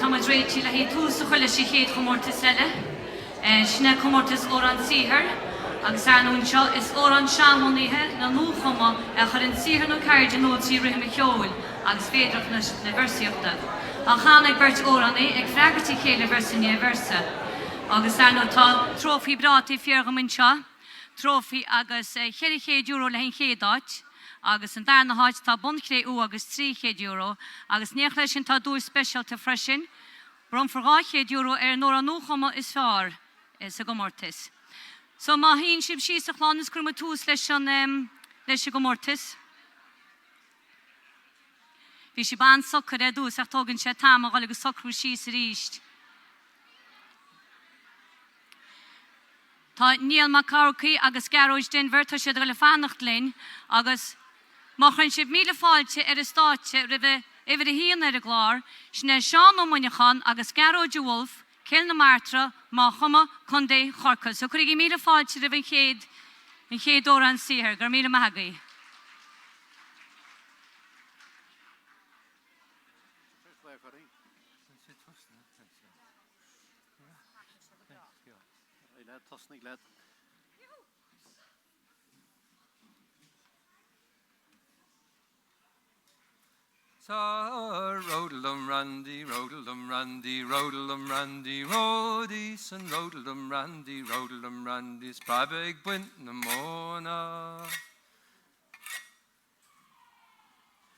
Thomas Rachel he tús a chuile sí chéad chomórtas eile. Sinna chomórtas Amhrán Saothair agus anúnseo is Amhrán seanbhunaithe na nua-chumtha a chur an saothair nó ceird nó tí rithim cheoil agus véarsaíochta na véarsaíochta. A chána beirt Amhrán ag freagartí chéile véarsaíochta versa. Agus tá trófií brátaí fiorgamin seo, trófií agus €100 le hen chéadáit, agus an darna háid tá buncré agus €300, agus níoch leis sin tá dúr speisialta freisin, brom for €200 nóra nua-chumtha is fearr sa gomórtas. So má hín sib síos a chláán is grúma tús leis sa gomórtas. Bhí si ban socar é dús ach tógann sé táim a gáil agus socrú síos a ríist. Tá níl má carcaí agus garóid den bhirtar siad go le fannacht linn, agus má chun sib míle fáilte ar a státe ribh a híon ar a glár, sna seán ó muinechan agus garóid wolf, céil na martra, má chuma chun dé chorcail. So chuig míle fáilte ribh an chéad Amhrán Saothair, gur míle maithagaí. So rodelum randy, rodelum randy, rodelum randy, rodis and rodelum randy, sprabig buint na mona.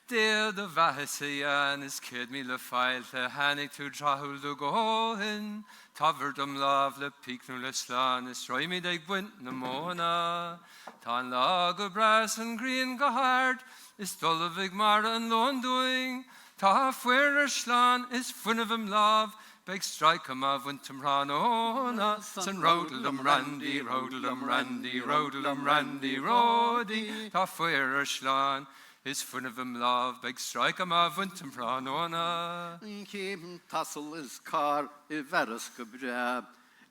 Dear the Vahisian is kid me le file the hannig to drahul the gohin, taverdum love le peak no le slan is roy me dig buint na mona. Tan lag of brass and green go hard. Is dollavig mar an loan doing, ta fuer slan is fun of him love, beg strike him of wintum ranona, son rodelum randy, rodelum randy, rodelum randy, rody, ta fuer slan is fun of him love, beg strike him of wintum ranona. Kim tassel is car I veras gebrab,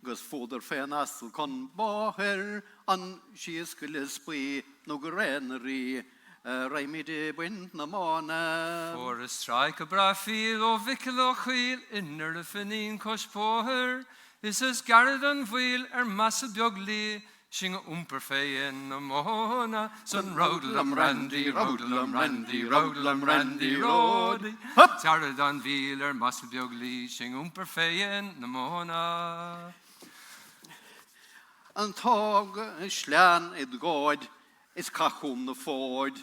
gus foder fen astel kon boher, an she is gillespui no grennery. Raimide buint na mona. For a strike a brafil o vickel o chwil inner the finine kosh poher is as garad an wheel massive biogli sing umperfein na mona son rodelum randy rodelum randy rodelum randy rody garad an wheel massive biogli sing umperfein na mona. An tog slan it god is kachum na ford.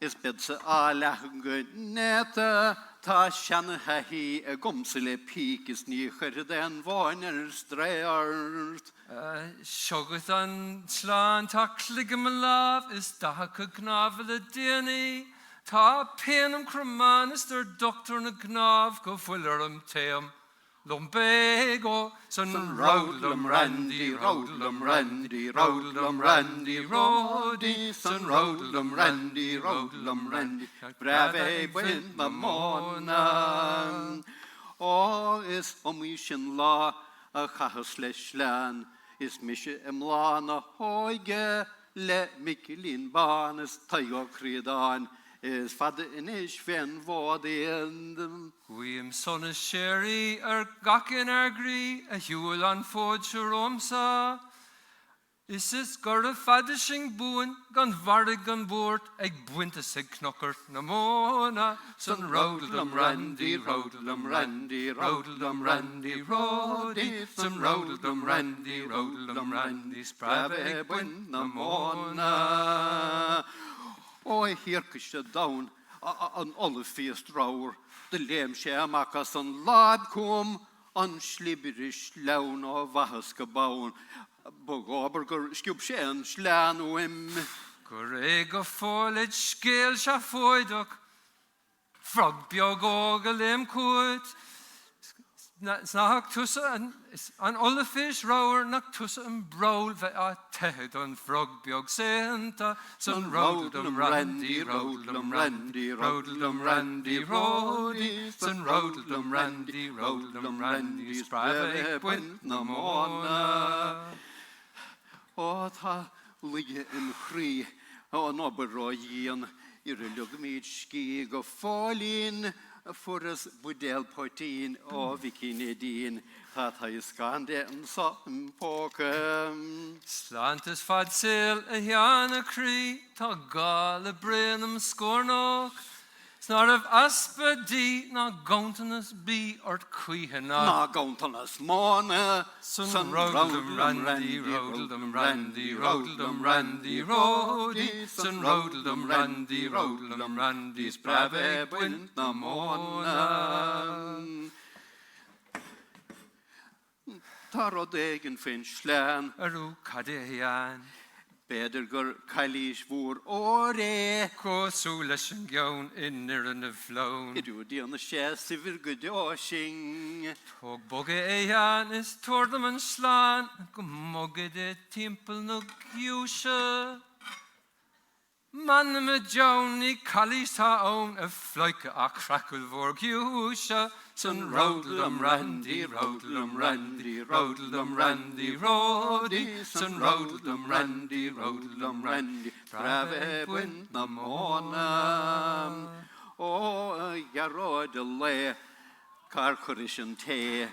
Is bedse alachge neta ta shan hahi a gomsele peak is nicher den warner streart. Shogat an slan ta kligam love is dahaka gnav the dini ta penum kraman is der doctor na gnav go fullerum teum. Lumbego, son rodelum randy, rodelum randy, rodelum randy, rody, son rodelum randy, brave buint na mona. O is omishin la a chachas leislan, is mishe emla na hoige, le mikilin ban is tayo kridan. Is fadde in is fen vad end. William son is sherry gakin gri a huel an fod sharomsa. Is this gurre faddishing boon gan vardig gan boord eg buinte sig knocker na mona. Son rodelum randy, rodelum randy, rodelum randy, rody. Son rodelum randy, rodelum randy, sprave buint na mona. Oi, hier kiste down an alle feest rauwer. De leem makas an laad kom an sliberish laun of wahaske bauen. Bogoberger skub shen slan wim. Gorego foliage scale shafoidok. Frog biogogel koet. Snag tussen an alle fish rower nak tussen een browl ve a tehed an frog biog senta son rodelum randy rodelum randy rodelum randy rody son rodelum randy sprave buint na mona. O ta ligge in chrí o nobberroien ir lugmid ski go fallin Fwrys bwydel poetyn o vicin edyn, hat haisgan de yn so yn pocym. Slant is fad sil a hian a cri, ta gal a brin am scornoch. Snor of aspadi na gauntanus be or cuireann. Na gauntanus mona, Sun rodel randy, rodel randy, rodel randy, rody. Sun rodel randy, rodel randy, sprave bwint na mona. Taro degen fin slan, Aru cadehian. beder gur kailish vur ore. Ko sulas yn giown in nirin y flown. Idw di on the shes sifir good oshing. Tog boge eian is tordam yn slan. Gmoge de timpel no giwsha. Man me Joan I calis ha own a flyke a crackle vor giwsha. Sun rodel randy, rodel randy, rodel randy, rody. Sun rodel randy, rodel randy, Brave wint na mona. O jarod le karkurishin te.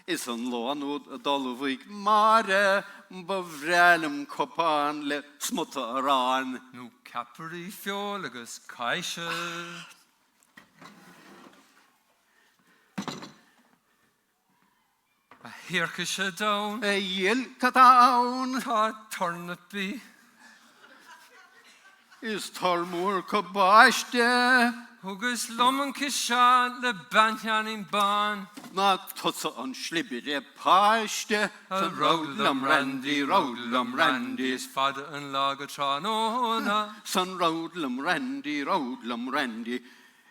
Is an loan ud dolvig mare. Bovrelum kopan le smutta aran. Nu capri fiol agus caiise. A hirke se down. Yil kataun. Ta turnip Is tolmur kabashte. Hugus lommen kishan le banyan in ban. Na tutsa an slibire paste. A rodlam randy is father and lager tranona. Sun rodlam randy.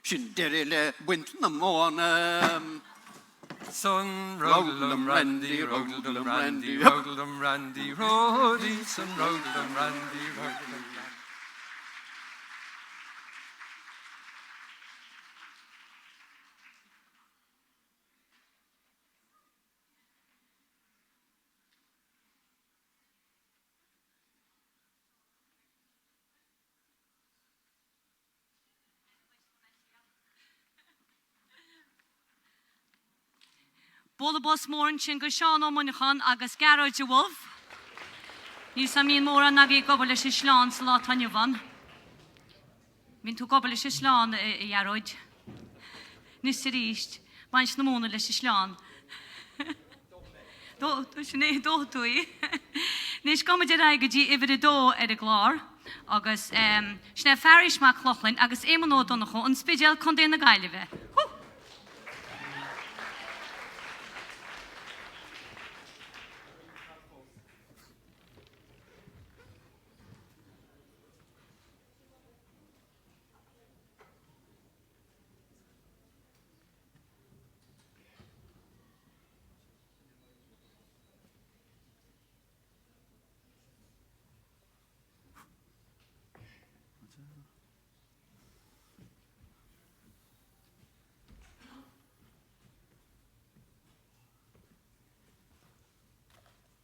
Shinderile wint na mona. Son rodlam randy, rodlam randy, rodlam randy, rody. Son rodlam randy, rodlam randy. Bóla bos mór sin go seán ó munachan agus garad de wolf. Ní sa mín mór an nagi gobal is slán sa lá tanne van. Mín tú gobal is slán I aroid. Nis sa ríist, bains na móna leis slán. Dó, sinné dó tú I. Nis gomad raige dí ifir dó a glár, agus sne farish ma clochlin, agus éman ó donnacho, an spidel condé na gailive.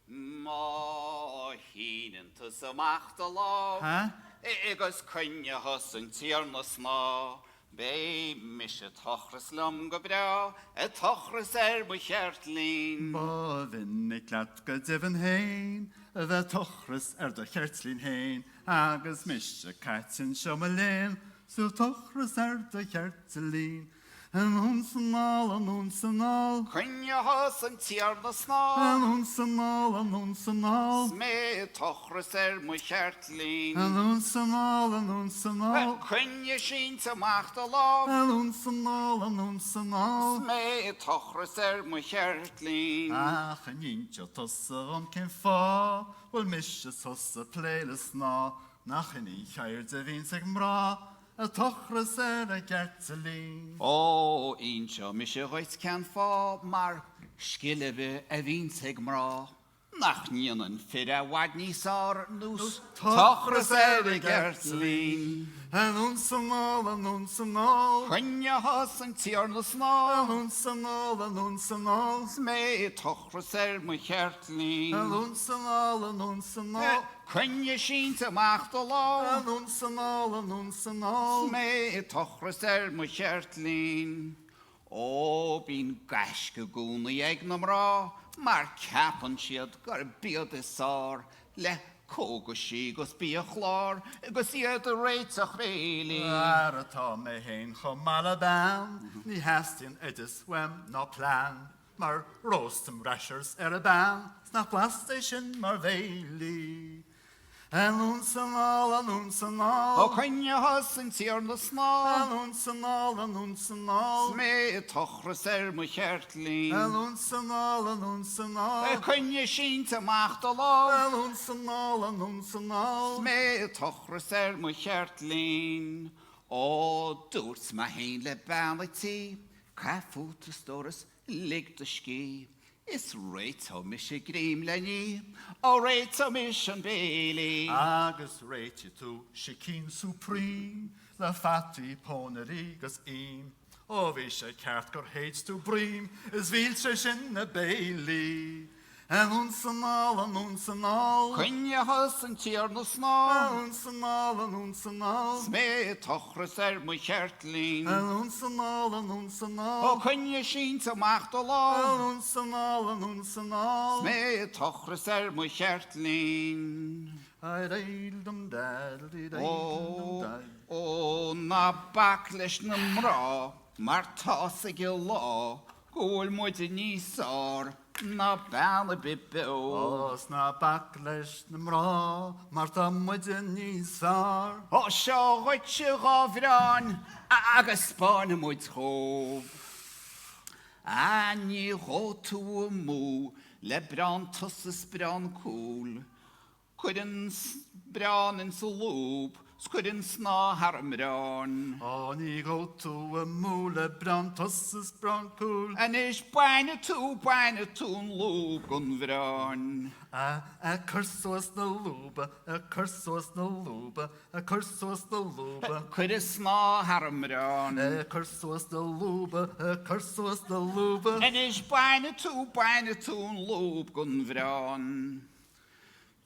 Ma hínan tu sa machta lá. Agus cynne hos yn tiernas na. Be mis y tochras lom go bra. Y tochras bu cheirtlín. Ba vin I glad go divin hain. The tochras de cheirtlín hain. Agus mis y catin siamalin. So tochras de cheirtlín. En ons en al. Cynne hos yn tiernas na. En ons en al. Sme tochras mu cheirtlín. En ons en al. Cynne sin sa machta lá. En ons en al. Sme tochras mu cheirtlín. Ach, en jintje tosse om ken fa. Wel mis y tosse pleiles na. Nach en I cheird vin sig mra. A tochras gertlín. O, inseo mis y roes can fo, mar skillebe vín sig mra. Nach níanan fyrra wadni sar nus. Tochras gertlín. En ons en al. Cynne hos yn tiernas na. En ons en al. Sme tochras mu cheirtlín. En ons en al. Cynne sin sa machta lá. En ons en al. Sme tochras mu cheirtlín. O, bín gaisce gúna ag na mrá, mar ceapan siad gur bead is sár, le cóga sí gus bí a chlár, gus iad a réiteach réili. Ar atá mé héin chum malaban, ní hastin edis wem no plan, mar roastum rashers a ban, sna PlayStation mar veili. Anún san all. O cynne has yn tír na sná, Anún san all. Sme tochras mo cheirtlín. Anún san all. Cynne sin ta macht a lá, Anún san all. Sme tochras mo cheirtlín. O, dúirt ma héin le banatí, Cafút storas lig de ski. Is réit o mis a grím lení, o réit o mis an béli. Agus réiti tú Shikín Supreme, le fatti pónarí gus im. O bhí sé ceart gur héid tú brím, is bhíl sé sin na béli. Anún san all. Cynne has yn tír na sná, Anún san all. Sme tochras mo cheirtlín. Anún san O all. cynne sin ta macht a lá, Anún san all. Sme tochras mo cheirtlín. I daildum daildum O, na bac leis na mrá, mar tás ag i lá, Gúil muid a níosár, na balla bibbe ó. Os na bac leis na mrá, mar tá muid a níosár. O seo goitse gáhrán, agus spána muid chób. A ní tú mú, le bran tusas bran cúl. Cuireann bran in sa lúb, Scuireann sná harmrán. O ní go tú a múle brantos is brancúl. Anis baine tún lúb gon bhrán. A cursos na lúba, a cursos na lúba, a cursos na lúba. Cuireann sná harmrán. A cursos na lúba, a cursos na lúba. Anis baine tún lúb gon bhrán.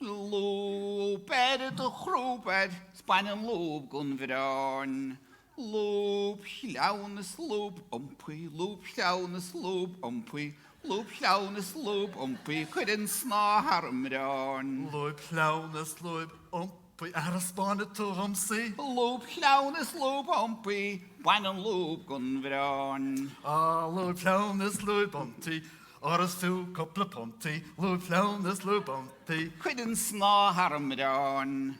Lúb de chrúbed, Spain lúb gon bhrán. Lúb llaunas lúb ompui, Lúb llaunas lúb ompui, Lúb llaunas lúb ompui, Cuireann sná harmrán. Lúb llaunas lúb ompui, ar a spána tú homsi. Lúb llaunas lúb ompui, Spain lúb gon bhrán. A lúb llaunas lúb ompui, Oras tú coppla ponti, lúb llaunas lúb ompui. Cuireann sná harmrán.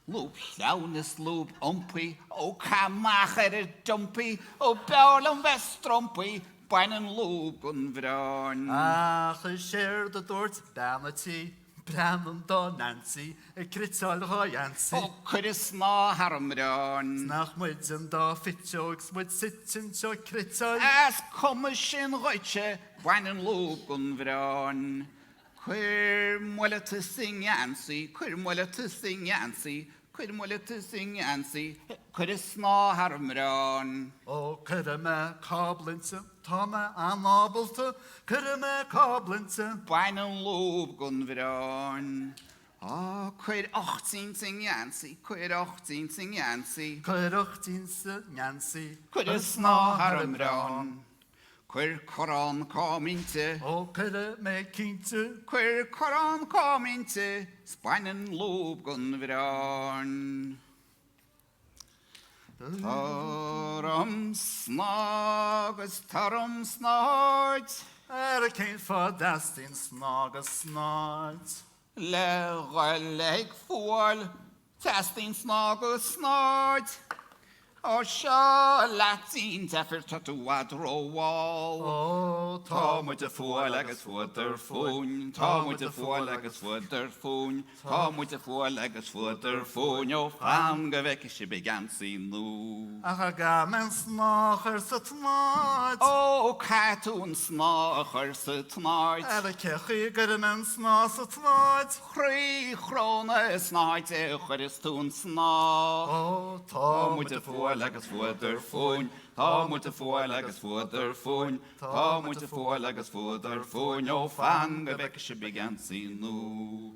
Lúb llaunas lúb ompui, O camach y dumpi, O beol yn vestrompi, Bain yn lúb gon bhrán. Ach, a séir de dúirt banatí, Brannan dá Nancy, a critáil rá Yancy. O cuireann sná harmrán. Nach muid an dá fitseogs, muid sitin seo critáil. As cuma sin roiche, Bain yn lúb gon bhrán. Cuir muile tu sing Yancy, Cuir muile tu sing Yancy, Cuir muile tu sing Yancy, Cuireann sná harmrán. O cyrra me cablinta, tá me anábalta, cyrra me cablinta. Bain yn lúb gon bhrán. O, cuir 18 sing Yancy, Cuir 18 sing Yancy, Cyrrach tín sa Nancy. Cuireann sná harmrán. Cuir corán cáminte, O cyrra me cínta. Cuir corán cáminte, Spain yn lúb gon bhrán. Taram snáid, Ar a cén fadastin snága snáid. Le ghailg fúil, Testín snáid. O seo latín tefir tatuad róháil. O Tá muid a fúil agus fuadar fún, Tá muid a fúil agus fuadar fún, Tá muid a fúil agus fuadar fún, O fan go bheice si began sí nú. ach a gaman snáchar sa tnáid. O catún snáchar sa tnáid, Ar a cechi gyrra men sná sa tnáid. Chrí chróna snáid chuir is tún sná. O Tá tá muid a fúil agus fuadar fún, Tá muid a fúil agus fuadar fún, Tá muid a fúil agus fuadar fún, O fan go bheice si began sí nú.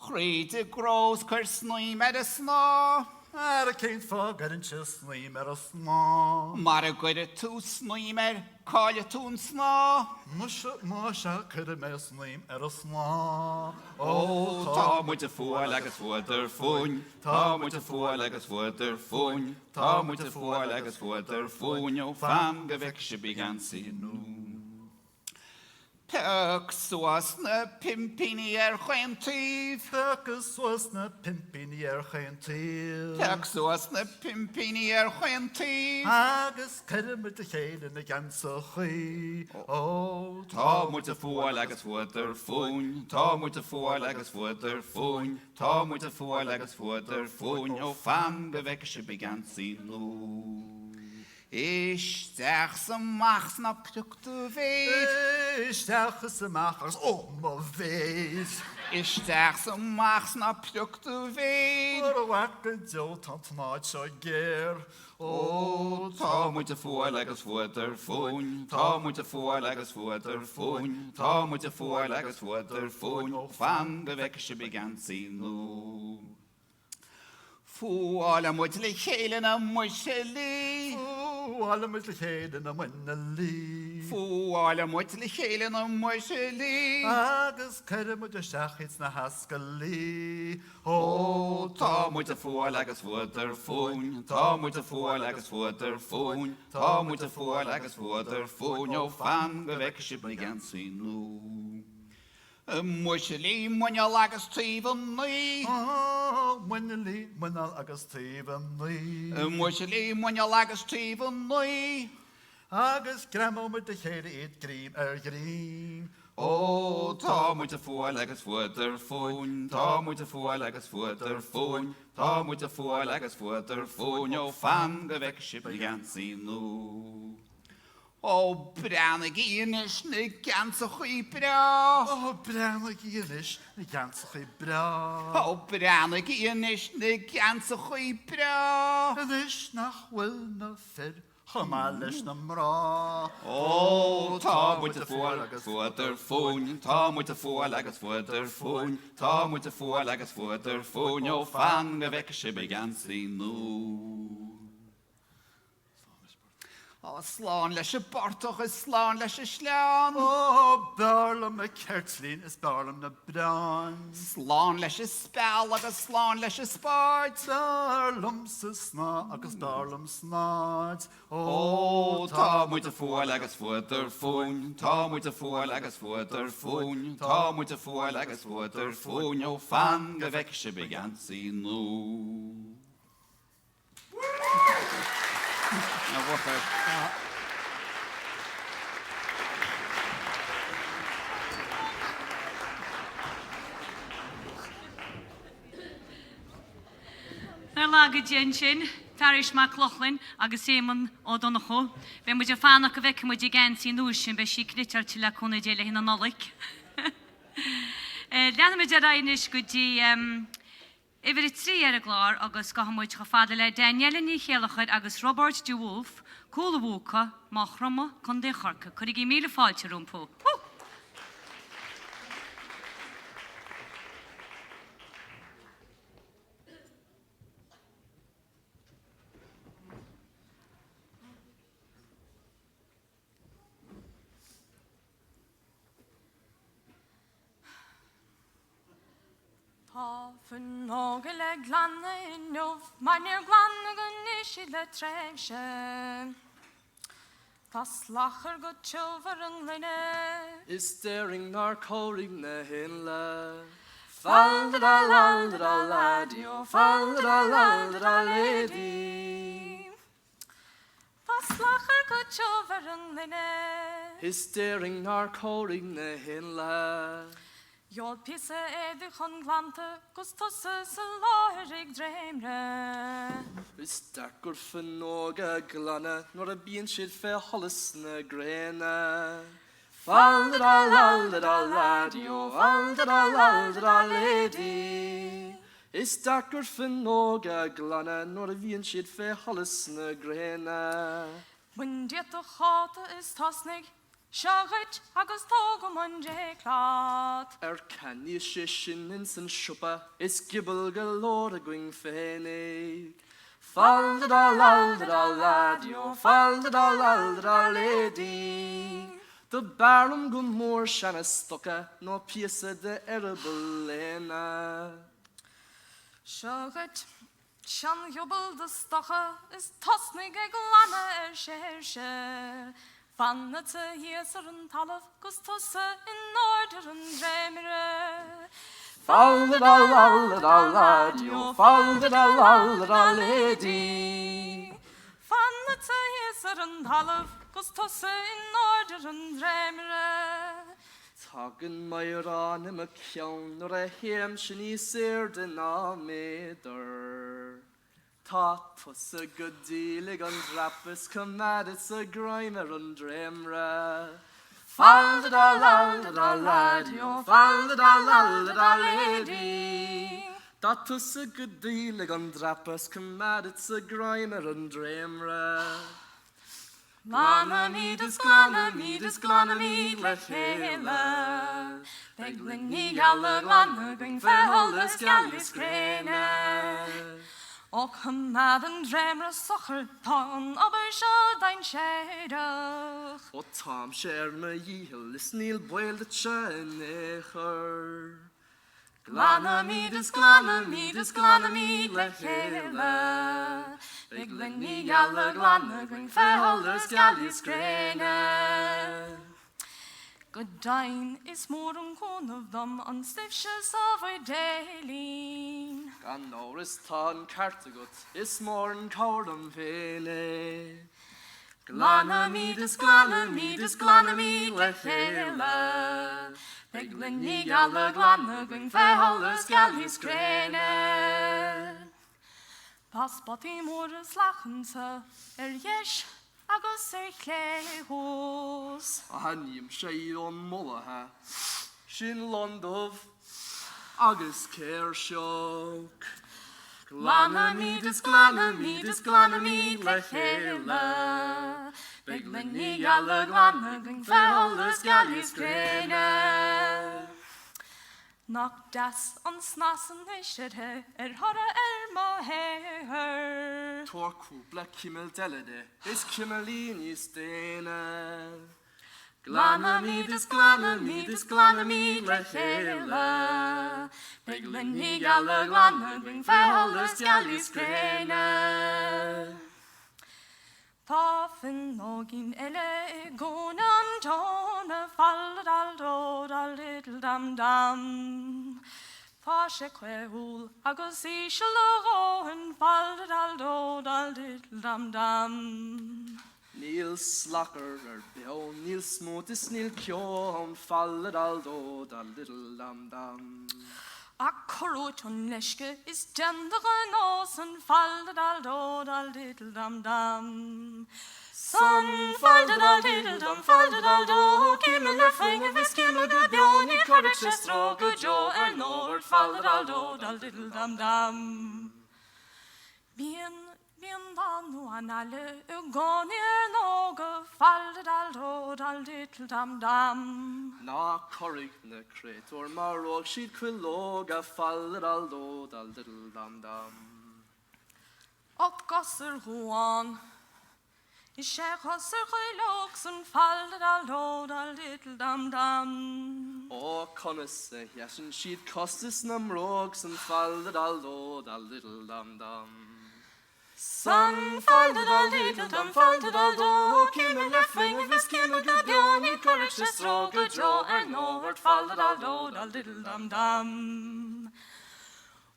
Chrí de grós chuir snoí me a sná, cén fágar an sní mar a sná. Mar a gcuire tú sníimar cáile tún sná. Má se chuir mé sníim ar a sná. Ó tá muid a fáil agus fuidir fúin, tá muid a fáil agus fuidir fúin, tá muid a fáil agus fuidir fúin ó fan go bheic se began sinú. Teach suas na pimpini chuintíh. Teach suas na pimpini chuintíh. Teach suas na pimpini chuintíh. Agus ceirm a chéile na gansa chuí. Ó tá muid a fáil agus fuidir fúin, tá muid a fáil agus fuidir fúin, tá muid a fáil agus fuidir fúin ó fan go bheic se began sinú. Isteach sa machs na pruchtú féid. Isteach sa machs ma féid. Isteach sa machs na pruchtú féid. Ar a bhaca deo tant náid seo géir. Ó tá muid a fáil agus fuidir fúin, tá muid a fáil agus fuidir fúin, tá muid a fáil agus fuidir fúin ó fan go bheic se began sinú. Fúáil muid le chéile na muisilí. Fúáil muid le chéile na muisilí. Fúáil muid le chéile na muisilí. Agus ceirm muid a seachid na hascalí. Ó tá muid a fúáil agus fuidir fúin, tá muid a fúáil agus fuidir fúin, tá muid a fúáil agus fuidir fúin ó fan go bheic se began sinú. Muisilí muineal agus tíomhannaí. Muinealí muineal agus tíomhannaí. Muisilí muineal agus tíomhannaí. Agus gramó muid a chéile iad grím ar grím. Ó tá muid a fáil agus fuidir fúin, tá muid a fáil agus fuidir fúin, tá muid a fáil agus fuidir fúin ó fan go bheic se began sinú. Ó breanna gíonis na gansa chuí bra. Ó breanna gíonis na gansa chuí bra. Ó breanna gíonis na gansa chuí bra. Is nach bhfuil na fir chumá leis na mrá. Ó tá muid a fáil agus fuidir fúin, tá muid a fáil agus fuidir fúin, tá muid a fáil agus fuidir fúin ó fan go bheic se began sinú. Ó sláán leis a bartoch is sláán leis a sleán. Ó bearlam na ceirtlín is bearlam na brán. Sláán leis a spell agus sláán leis a spáid. Bearlam sa sná agus bearlam snáid. Ó tá muid a fáil agus fuidir fúin, tá muid a fáil agus fuidir fúin, tá muid a fáil agus fuidir fúin ó fan go bheic se began sinú. Nar lágad déan sin, taris má clochlinn agus éman ó donnacho, be muid a fánach go bheic muid i gceann sí núis sin be sí critar til le cúna déile hína nolaic. Leanna muid a rainis go dtí Ifir trí ar a glár agus go muid go fada le Daniel ní chéalachaid agus Robert de Wolf, cúla bhúcha má chroma chun dé chorca, chuig í míle fáilte rúmpó. Tá fan ága le glanna in nómh, mar níor glanna go níos le tréimh sé. Tá slachar go teomhar an gluine. Is staring nar córig na hin le. Fal-da-da-lal-da-da laddie, oh fal-da-da-lal-da-da lady. Tá slachar go teomhar an gluine. Is staring nar córig na hin le. Jol pisa éidir chun glanta, gus tusa sa láthir ag dréimre. Is dacur fan óga glanna, nor a bíon siad fé hollas na gréna. Fal-da-da-lal-da-da laddie, oh fal-da-da-lal-da-da lady. Is dacur fan óga glanna, nor a bíon siad fé hollas na gréna. When diet a chata is tasnig, Seagait agus tógam an déclát. Canni sé sin in san siúpa, is gibal go lór a going fénig. Fal-da-dal-al-da-dal ladio, fal-da-dal-al-da-dal lady. The barum gun more shanna stocka, no piece de erebelena. Sjoget, shan jubel de stoche, is tosnig glana shershe. Van het jeeseren talf, gus tusse in orderen dremere. Fal-da-dal-al-da-dal ladio, fal-da-dal-al-da-dal lady. Van het jeeseren talf, gus tusse in orderen dremere. Tagen mairan im a ceoil nor a heim sin í ceird in á méadar. Tá tus a go dílig an drappas cumad sa grimer an dremra. Fal-da-dal-al-da-dal ladio, fal-da-dal-al-da-dal lady. Tá tus a go dílig an drappas cumad sa grimer an dremra. Glana mi, le hele. Begling ni alle glana, gwyn feholes gallis grene. Och hamaden dremra socher tan, aber sjo dein scheidach. O tam sér me díhil is níl buil de tsenecher. Glana mi, le hele. Begling ni alle glana, gwyn feholes gallis grene. Daoine is more an cone of them on stifches of a daily. Gan nóir is tá an cartagut, is mór an cawr an féle. Glana mi, le hele. Begling ni alle glana, gwyn feholes gallis grene. Pas boti mores lachense, yes, agus cléhos. A hanim sé ón mulathe, sin londóh agus céir seoc. Glana mi, le hele. Begling ni alle glana, gwyn feholes gallis grene. Knock das on snassen ishethe, horre moheher. Tor cúpla cimmel delide, is cimmelín í stéine. Glana mi, le hele. Begling ni alle glana, gwyn feholes gallis grene. Tá fin nógin ele gonan tona fal-da-dal-do-dal little dam-dam. Tá sé cheoil agus í se logohan fal-da-dal-do-dal little dam-dam. Níl slachar beo, níl smótis, níl ceoil, fal-da-dal-do-dal little dam-dam. A corrút on leisce is dendagan os an fal-da-dal-do-dal little dam-dam. Son fal-da-dal-diddle-dum, fal-da-dal-do, cimmel finger vis cimmel go beoni, corrach stro go jo nord, fal-da-dal-do-dal little dam-dam. Bien dan nu an alle ugonier noge, fal-da-dal-do-dal little dam-dam. Na corrig na creator marog she'd quilloga fal-da-dal-do-dal little dam-dam. Op gosser huan, is sé gosser chwilogs an fal-da-dal-do-dal little dam-dam. O conus yasin she'd costis nam rogs and fal-da-dal-do-dal little dam-dam. Son fal-da-dal-diddle-dum, fal-da-dal-do, cimmel finger vis cimmel go beoni, corrach stro go jo nord, fal-da-dal-do-dal little dam-dam.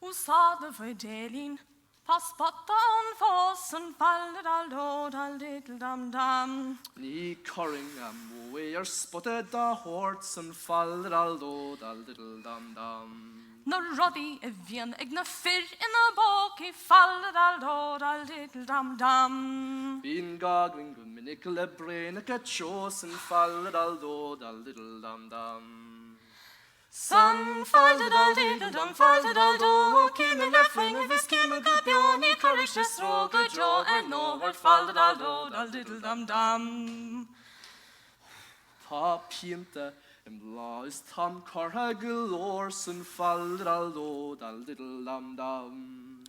O sa de verdeling, pas potta an fos an fal-da-dal-do-dal little dam-dam. Ní corring am way spotted da horts and fal-da-dal-do-dal little dam-dam. Na roddy vian ag na fir in a bok I fal-da-dal-do-dal little dam-dam. Bín gagling gun minic le brain ag a chos and fal-da-dal-do-dal little dam-dam. Son fal-da-dal-diddle-dum, fal-da-dal-do, cimmel finger vis cimmel go beoni, corrach stro go jo nord, fal-da-dal-do-dal little dam-dam. Tá pianta im lá is tam corha galore san fal-da-dal-do-dal little dam-dam.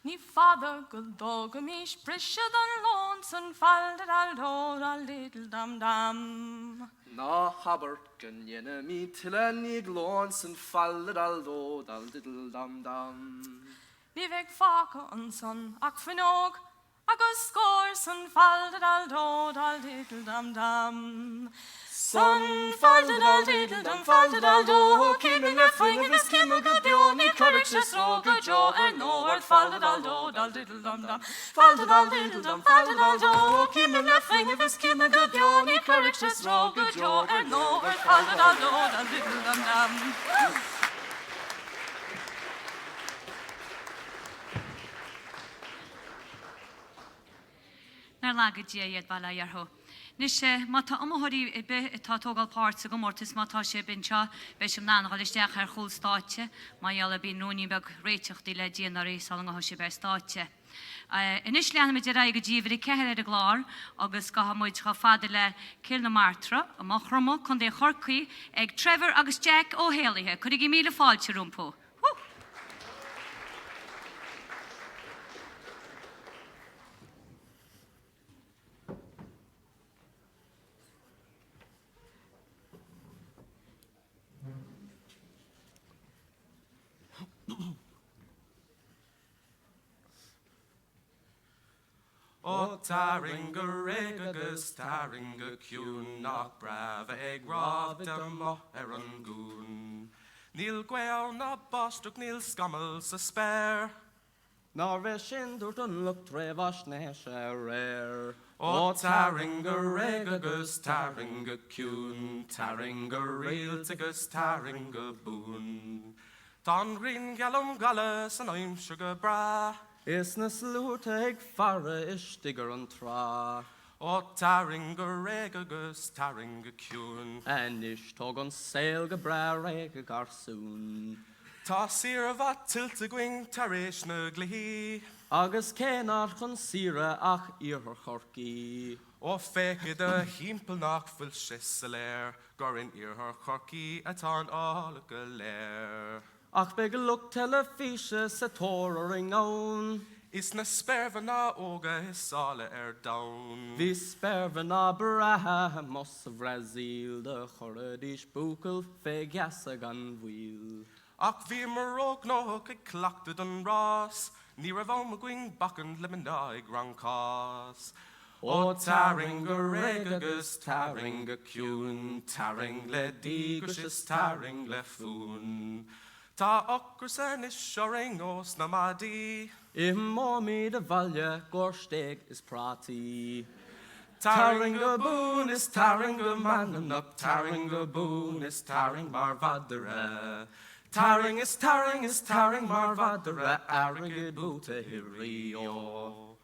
Ní father go dog mis brisha dan lawns and falted al door a little dum dum. Na haber gan yena mi tilla nig lawns and fallet al door a little dum dum. Ní veg faka on son ac finog, agus scores and falted al door a little dum dum. Son falted al diddle dum, falted al do, came in a fling in his kim a good diony, courage a stroke a jaw, and nowhere falted al do, al diddle dum dum, falted al diddle dum, falted al do, came in a fling in his kim a good diony, courage a stroke a jaw, and nowhere falted al do, al diddle dum dum. Nar lagad iad bala yarho. Nis mata amhorí be tá tógal páirtsa go mórtas mátá sé binseo be sem ná gáilisteach ar chúl státe, má eala bí nóí beg réiteachtaí le díanaí salanga ho sé be státe. Inis leanna me deráig go ddíomhí ceir ar a glár agus go hamuid go fada le Cilna Martra a machrama chun é chorcaí ag Trevor agus Jack ó Héalaithe, chuig í míle fáilte rúmpó. O taringa regagus taringa cún nach brav ag rád mo an gún. Níl gweil na bostach níl scammel sa spare. Na ve sin dúirt an look trevas ne se rare. O taringa regagus taringa cún taringa realtagus taringa bún. Tan green galum galus an I'm sugar bra. Is na slút ag farra istigar an tra. O taringa regagus taringa cún. En is tog an sail go bra rega garsún. Tá sir va tilta gwing taréis na glihí. Agus cénar chun sira ach iarthar chorcaí. O fécid a hímpel nach fuil sis a léir, gorin iarthar chorcaí atá an ála go léir. Ach be go look telefíse sa tóra ring ón. Is na sperva na óga hisála daun. Bhí sperva na brathe mos a bhreasaíl de choradís búcail fé geasa gan bhíl. Ach bhí mar óg nóg ag clachtad an rás, ní ra bhám a gwing bacan le mná ag rancás. O taring go regagus taring go cún, taring le dígus is taring le fún. Tá ocr san is seoring os na madí. I mómí de bhaile gorsteig is prátí. Taring go bún is taring go mananach, taring go bún is taring mar vadara. Taring is taring mar vadara, arigid búta hirio.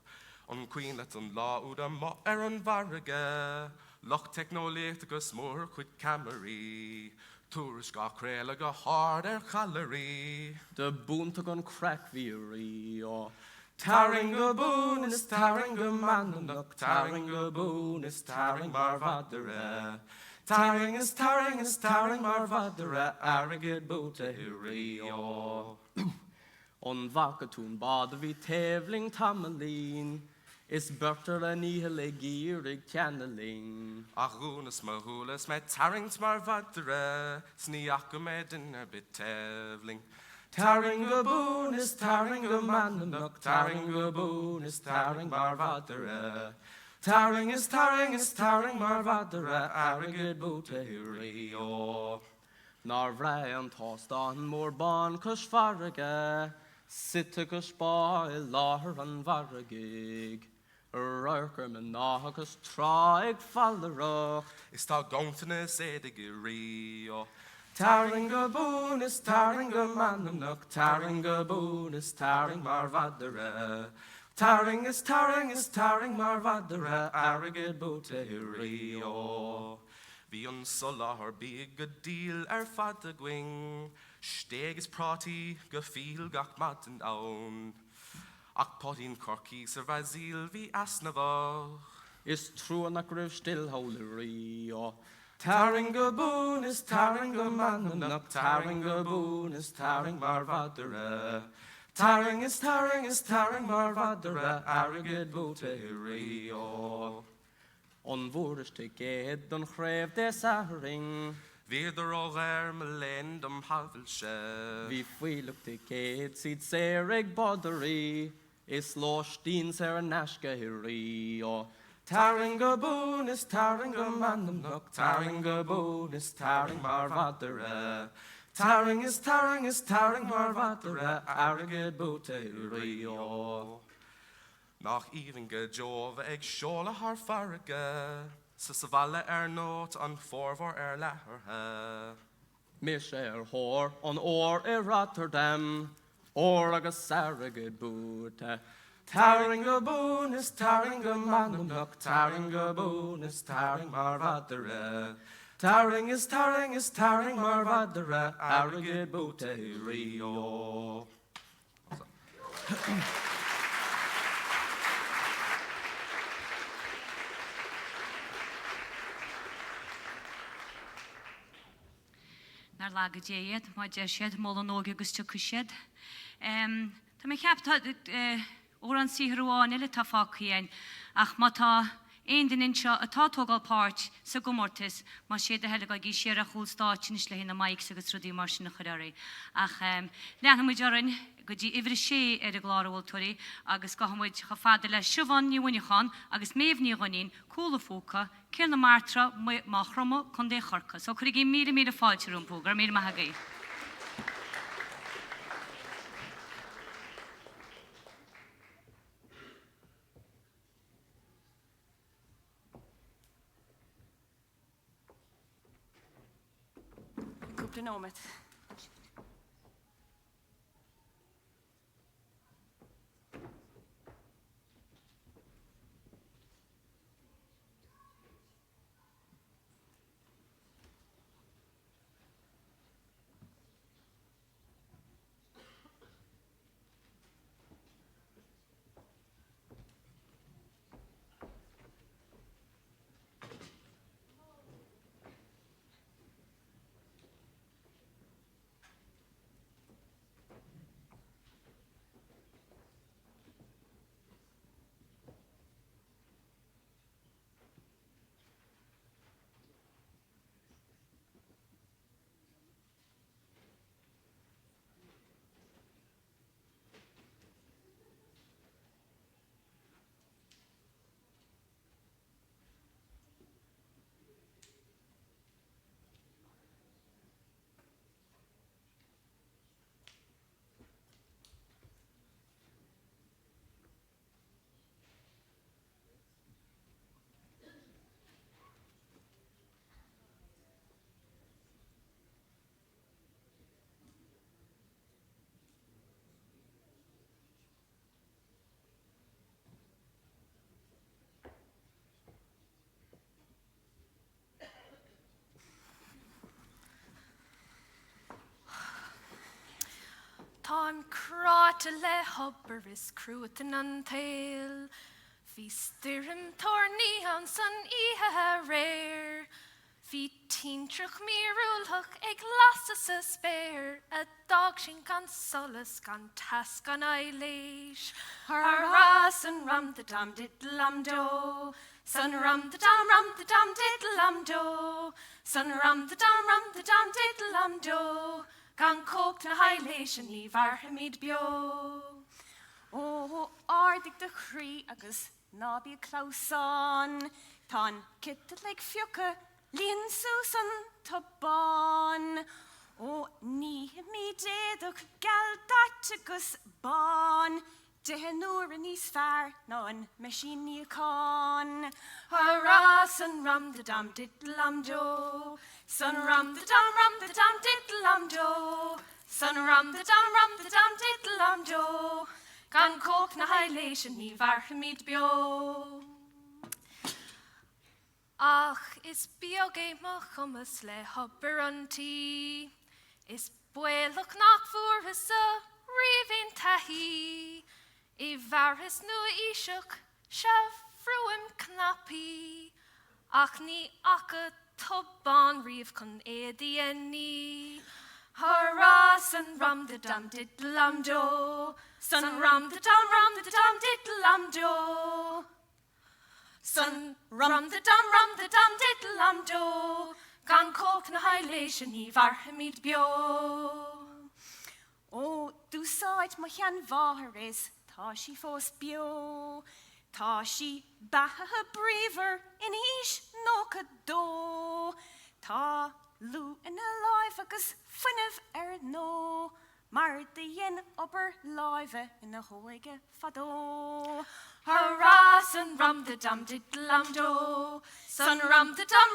On queen let an lá úd mo an varige, loch technolécht agus mór chuid Camry. Túris ga créile go hard chalarí. De búnta gon crack vírí ó. Taring go bún is taring go mananach, taring go bún is taring mar vadara. Taring is taring mar vadara, arigid búta hirí ó. On vakatún bad vi tevling tamalín, is bertar a níhe le gírig ceannaling. Ach rúnas mar húlas me tarings mar vadara, sní acu me dinner bit tevling. Taring go bún is taring go mananach, taring go bún is taring mar vadara. Taring is taring mar vadara, arigid búta hirí ó. Nar bhre an tástan mór bán cos farige, sita go spá I láthar an varigig. Rarcar man náchas trá ag fallarach. Is tá gontainna édig I río. Taring go bún is taring go mananach, taring go bún is taring mar vadara. Taring is taring mar vadara, arigid búta hirí. Bhí an solar big go díl fada gwing, steig is prátí go fíl gach mat an aun. Ach podín corcí sa bhazíl bhí asna bhach. Is trúan ac rih stilholarí ó. Taring go bún is taring go mananach, taring go bún is taring mar vadara. Tarring is tarring mar vadra arrogant boterio. Onvoerders te ged don chreef des aring. Vieder al me lendum havelse. Wie fuiluk te ged siet serig boddery. Is lost dien ser nashke hirio. Tarringaboon is tarringamandum nok. Tarringaboon is tarring mar vadra. Tarring is tarring mar vadra arrogant boterio. Nach iringe jove eg sjola har farge. Sa valle noot an forvor leher. Misher hor on or Rotterdam. Or agus arrogant bote. Tarringaboon is tarringamandum nok. Tarringaboon is tarring mar vadra. Tarring is tarring mar vadra arrogant boterio. Nar lagad éiad, má de siad móla nóga agus tu cisiad. Tá mé cheaptá ó an síhrúáin ile tá fácaíin, ach má tá ein den inseo atá tógáil páirt sa gomórtas, má siad a heileá í siar a chúl stáitinis le hína maic agus rudí mar sin na choirí. Ach leanna muid aran go dtí ihre sé ar a gláirhil tuaí, agus go muid cha fada le siomhan níhainechan agus méomhní ganín cúla fóca, céir na martra má chroma chun dé chorcha. So chuir í mí fáilte rúmpó, gur mí maithagaí. Cúpla nómad. Táim cráte le hobbar is cruútan an tail. Bhí stírim tornaí an san ihe réir. Bhí tíntrach míúlthach ag lasa sa spéir. A dag sin gan solas gan tas gan eiléis. Ras an ram the dam did lam do. Sun ram the dam did lam do. Sun ram the dam did lam do. Gan cóg na hailéis an ní bharthamid bio. Ó, ardig de chrí agus nábí clásán. Tá kitte le fiúcha líon súsan tá bán. Ó, ní mi déadach gal dat agus bán. Dehe nuair a níos fearr ná an meisín níocán. Ras an ram the dam did lam do. Sun ram the dam did lam do. Sun ram the dam did lam do. Gan cóg na hailéis an ní bharthamid bio. Ach, is beag é má chumas le hobbar an tí. Is bualach nach fuarthas a riomhín taithí. I bharthas nua-iseach se fruim knapi. Ach ní acha tubán riomh chun éadaí ní. Hurrah, sun rum the dum diddle dum do. Sun rum the dum diddle dum do. Sun rum the dum diddle dum do. Gan coke na hailation ni varhamid bio. Oh, du sait ma chan var is, ta she fos bio. Ta she baha braver in ish no do. Ta lu in a life agus finnev no. Mar the yen upper live in a hoige fado. Hurrah, sun rum the dum diddle dum do. Sun rum the dum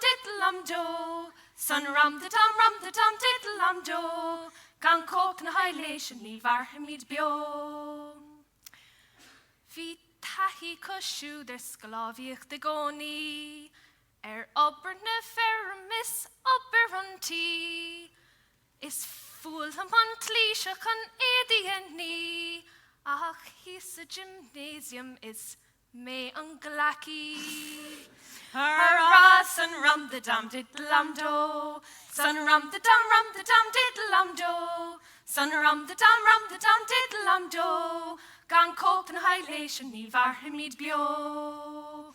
diddle dum do. Sun rum the dum diddle dum do. Gan coke na hailation ni varhamid bio. Vi tahi coshu der sclaviach de goni. Upper na fermis upper runti. Is fool upon tlisha con edi ni. Ach, his a gymnasium is me unglaki. Hurrah, sun rum the dum diddle dum do. Sun rum the dum diddle dum do. Sun rum the dum diddle dum do. Gan coke na hailation ni varhamid bio.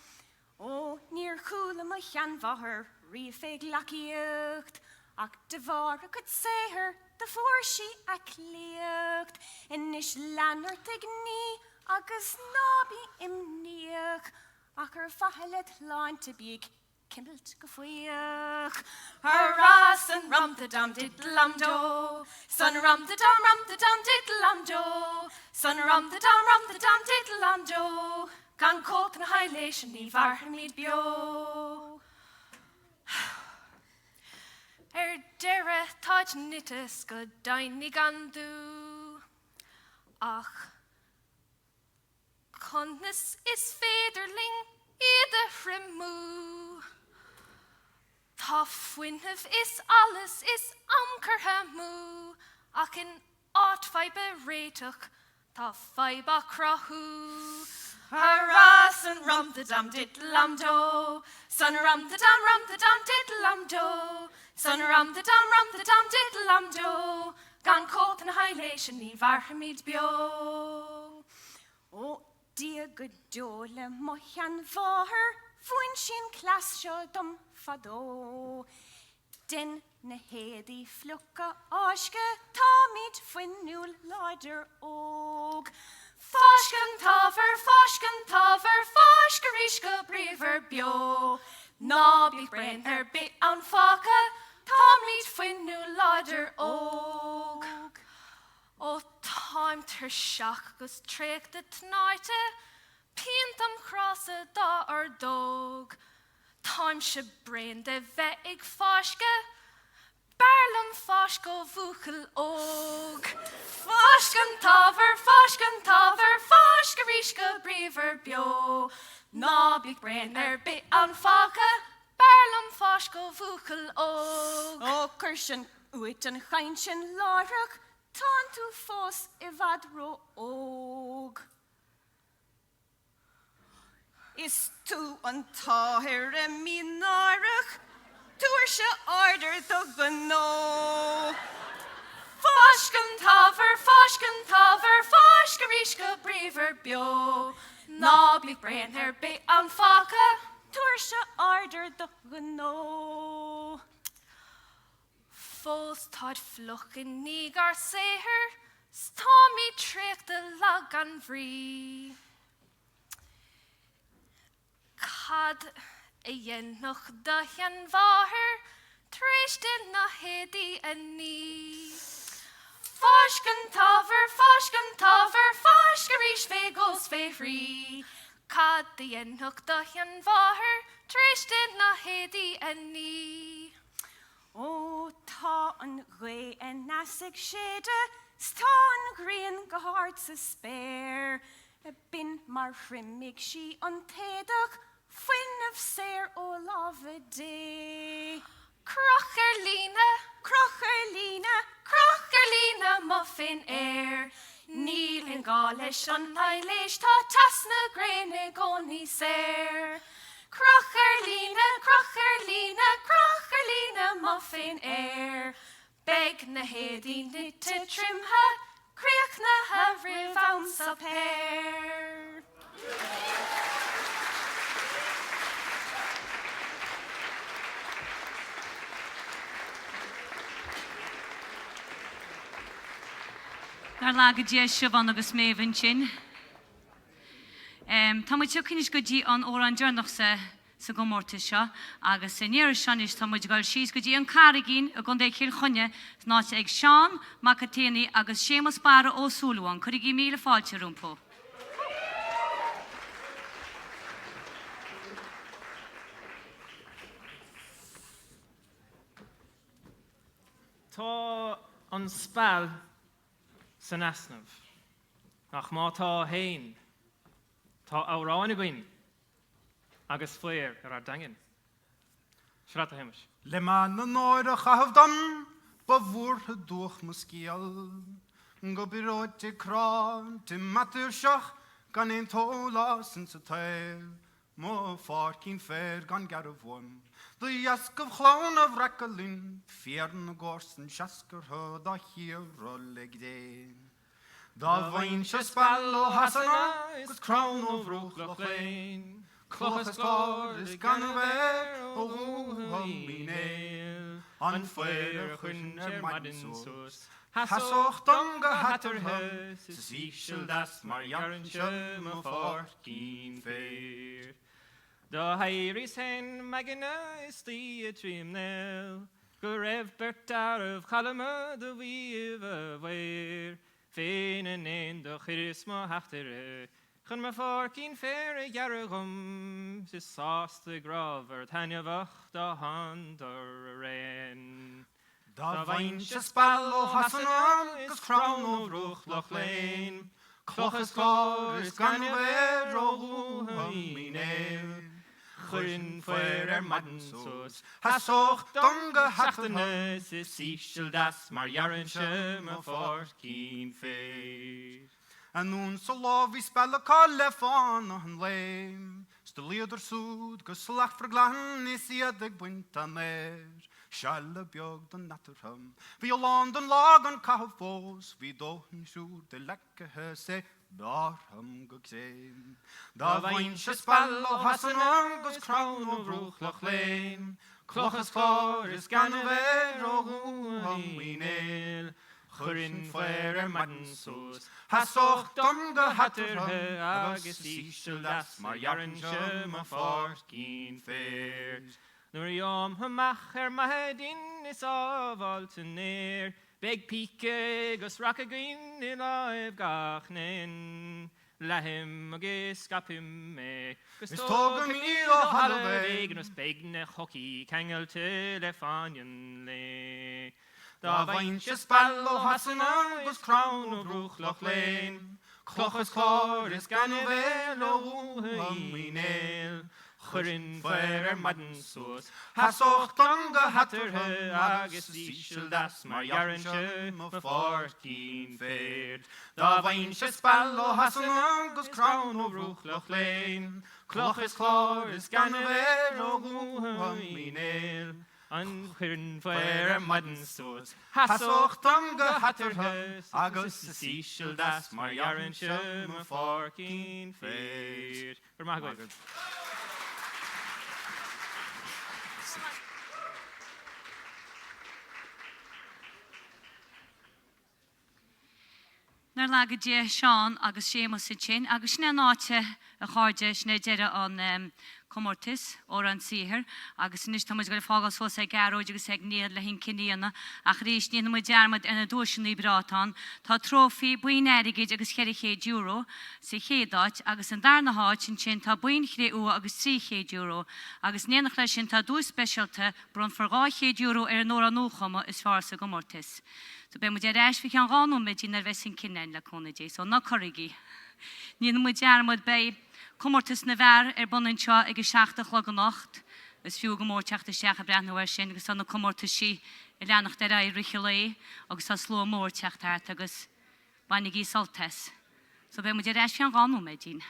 Oh, near chula ma chan vaher, rifeg lakiucht. Ach de var could say her, the for she akliucht. In ish lanner tigni, agus nabi imniuch. Ach her fahelet line to big, kimbelt gefuiuch. Hurrah, sun rum the dum diddle dum do. Sun rum the dum diddle dum do. Sun rum the dum diddle dum do. Gan coke na hailation ni varhamid bio. Dere taj nitis go daini gandu. Ach, connes is federling ide frimu. Ta fwynhef is alles is anker hamu. Ach in art fibe retach, ta fiba krahu. Hurrah, sun rum the dum diddle dum do. Sun rum the dum diddle dum do. Sun rum the dum diddle dum do. Gan coke na hailation ni varhamid bio. Oh, dear good dole mohan vaher. Fuin shin class show dum fado. Den na hedi flukka oshke. Tamid fuin nul larder og. Fosken taver, foskerishka brever bio. Nobby brain her bit on faka, Tom meet fin new larder og. O time ter shock gus trick the tonight, pin them cross a da or dog. Time she brain de veig foske. Barlam foshko vuchel og. Foshkan taver, foshkerishka brever bio. Nobby brain er bit on faka. Barlam foshko vuchel og. O kirshen uit en geintjen larach. Tantu fos evadro og. Is tu an tahir e minarach. Tuair se order do no. Fosken taver, foskerishka brever bio. Nobby brain her bit on faka. Tuair se order do no. Fos tad fluchen nigar seher. Stommy trick the lag an vree. Cad yen noch da hen vaher, trishte na hedi en ni. Foshken taver, foshkerish ve goes ve free. Cad the yen noch da hen vaher, trishte na hedi en ni. O ta an gwe en nasig shede, sta an green geharts a spare. Bin mar frimmig she on tedach, Fwyn of ser o love day. Crocherlina, muffin air. Níl in gáleis an haileis tá tasna gréine goni ser. Crocherlina, muffin air. beg na hédí nite trimha, creach na havriv Amhrán Saothair. Dar lag dí siobhan agus méhann sin. Tá muid tucinnis go dtí an ó an dearnachsa sa gomórtas seo, agus sa níor seanis tá muid gáil síos go dtí an carigín a gon chéil chunne náte ag Seán Macaténaí agus Séamus Bara ó Súlaháin, chuir í míle fáilte rúmpó. Tá an spell san asnamh, ach má tá hain, tá áráin a gcuin, agus fléir ar dangin. Shrata haimis. Le man na nóir a chahabdam, ba bhúrtha dúch muscíal, go biróte crán, ti matur seach, gan ein tóla sin sa tair, mo fár cín fér gan garabhún. The yaskov clown of Rakalin, Fiern Gorsen Shasker ho da hero legde. Da vain spallo hasana, is crown of Ruchlachlain. Clochas clod is gone away, oh, mine. On fire, Hunner Madinsus. Hasoch donga hatter hus, Sichel das Marian Schum of Forkin fair. Da heiris hen magina is the trim nell. Go rev bert out of Kalama the weave away. Fein and in the chirisma after Chun ma forkin fair a yaragum. Sis sauce the grover tanya vach da hand or rain. Da vain spallo hasanon is crown of Ruchlachlain. Clochas clod is gone away, rohu mine. Chuin fuir Madinsus. Hasoch donga hachtanes is Sichel das Marian Schum of Forkin fair. En nun så lov vi spela kalefan og han leim. Stelieder soed, geslag verglan is jedig bunta mer. Sjalle bjog den natterham. Vi landen lagen kahvos, vi dohen sjur de lekke høse. Dar ham gugsein. Da vainche spell og hasen angus crown of Ruchlachlain. Clochas clor is gan ver og minel. Churin fuir Madinsus. Hasoch donga hatter agus Sichel das Marian Schum of Forkin fair. Nur yom hamach mahedin is avalteneer. Beg pike gus rakagin in live gachnin. Lahim agus skapim me. Gus togen i o halveg. Gus begne hockey kangel telefonien le. Da vainche spallo hasen angus crown of Ruchlachlain. Clochas clor is gan ver o minel. Churin fuir Madinsus. Hasoch donga hatter agus Sichel das Marian Schum of Forkin fair. Da vainche spallo hasen angus crown of Ruchlachlain. Clochas clor is gan ver o minel. An churin fuir Madinsus. Hasoch donga hatter agus Sichel das Marian Schum of Forkin fair. Nar lagad dé Seán agus Séamus sin, agus sna náte a cháde sna deire an comórtas ó an Saothair, agus níos tá muid go fágas fós ag garóid agus ag níad le hin ciníana, ach rís níana muid dearmad ina dúisinaí brátán, tá trófií buin airigid agus €100 sa chéadáit, agus an darna háid sin tá buin €3 agus €3, agus níanach lei sin tá dú speisialta bron for €2 ar nóra núchama is fear sa gomórtas. So be mu de reis fi an gánú me dín ar vesin cinnain le conna dé, so na corrigi. Níana mu dearmad bei comórtas na bhar ar bunan seo ag 7 le nacht, is fiú go mór teachta seach a breathnahar sin, agus an na comórtas si i leannach de ra richilé, agus tá sló mór teachtaart agus banig í saltas. So be mu de reis fi an gánú me dín.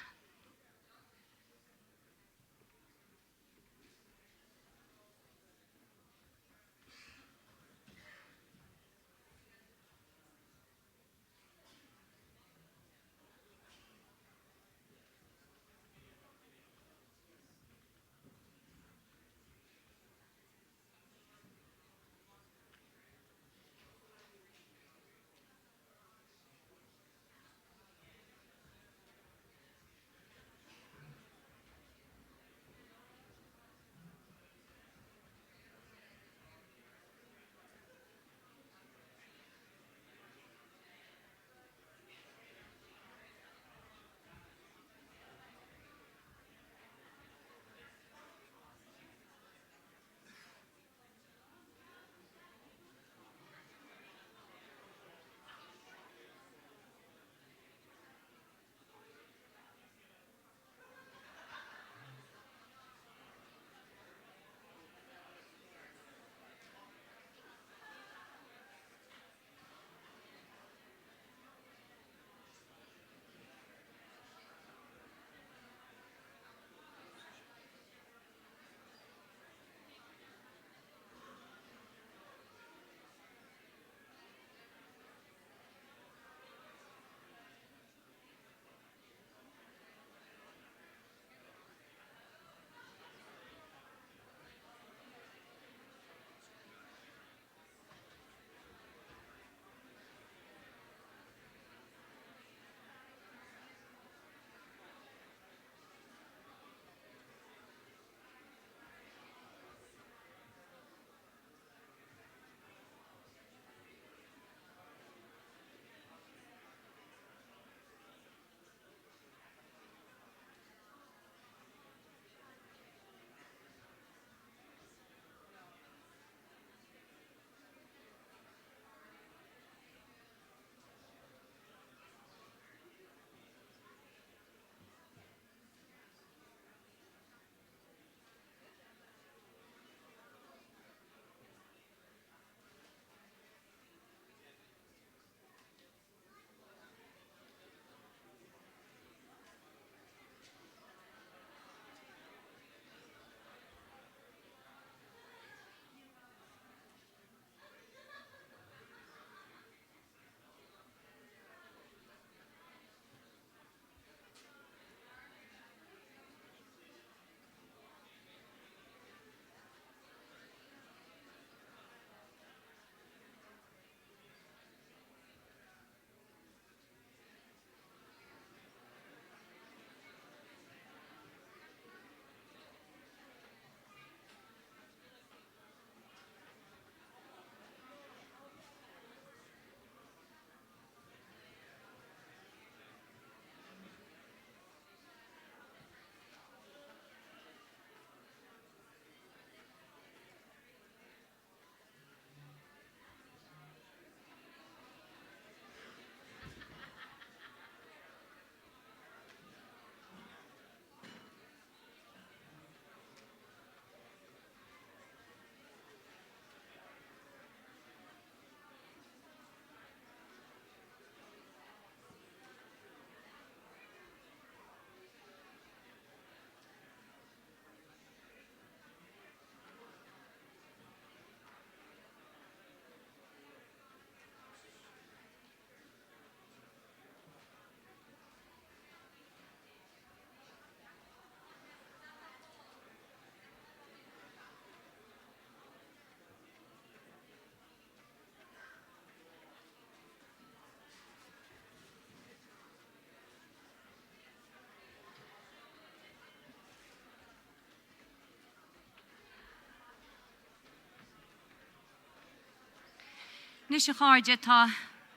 Nis a cháde tá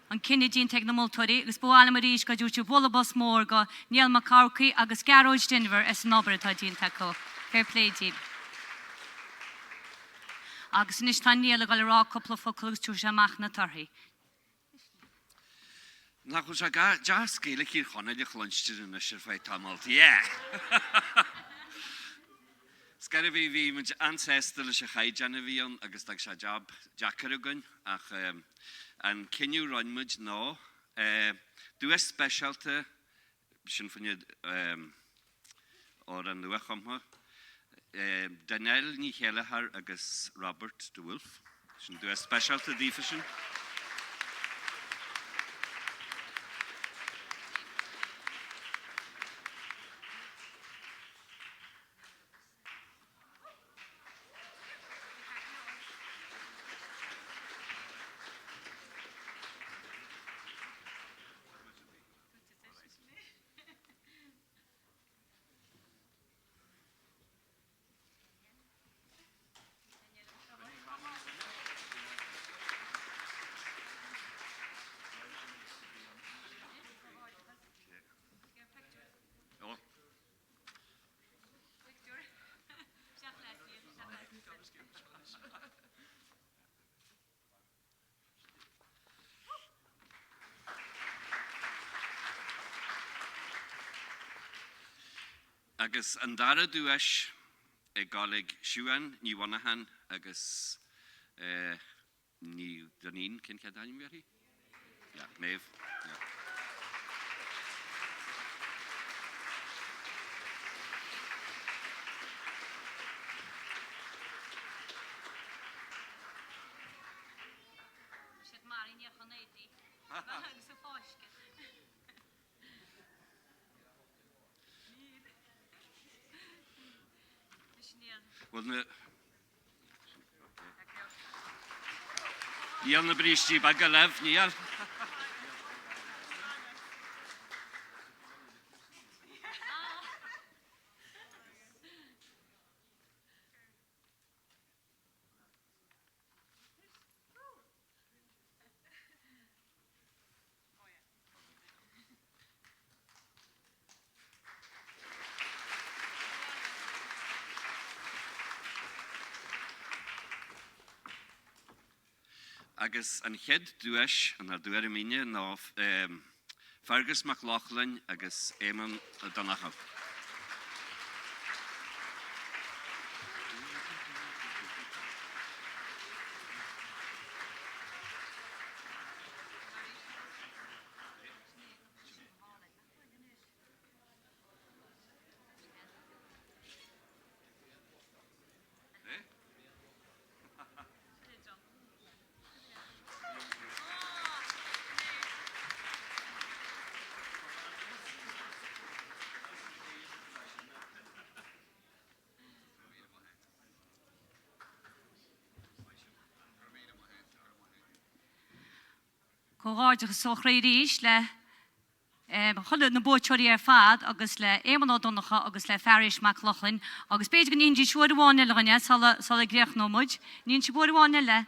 an cinenne dín te na múltóí, agus bhála mar ríis go dúirte bolabos mór go níl mar cácaí agus garóid Denver is an obair tá dín taco. Fair play dín. Agus nis tá níl a gal rá coppla focail túr sé amach na tarthaí. Na go se dear scéala ír chona le chlunstir in is fé tamalt. Yeah. Scar a bhí muid ancestal a se chaid anna bhíon agus dag se jab Jackar agan ach an cinniú roiinmuid ná dú specialta sin fanniad or an nua-chumtha Daniel ní chéalachar agus Robert de Wolf sin dú specialta dífa sin. Agus an dara dúis I galig siúan ní wanahan agus ní Daoine cyn cadain meri? Ja, nef. Ja. Wel na... Níl na brístí bag a lef, níl. Agus an chéad dúis an ar dúir míine ná Fergus MacLachlan agus Éamon Donachal. Córáide go sochréiríis le chuile na bóteoirí ar fad agus le Éamon Donnacha agus le Fergus MacLachlan agus beidir go níon siúr bháine le gonne sala gréach nómuid, níon si búr bháine le.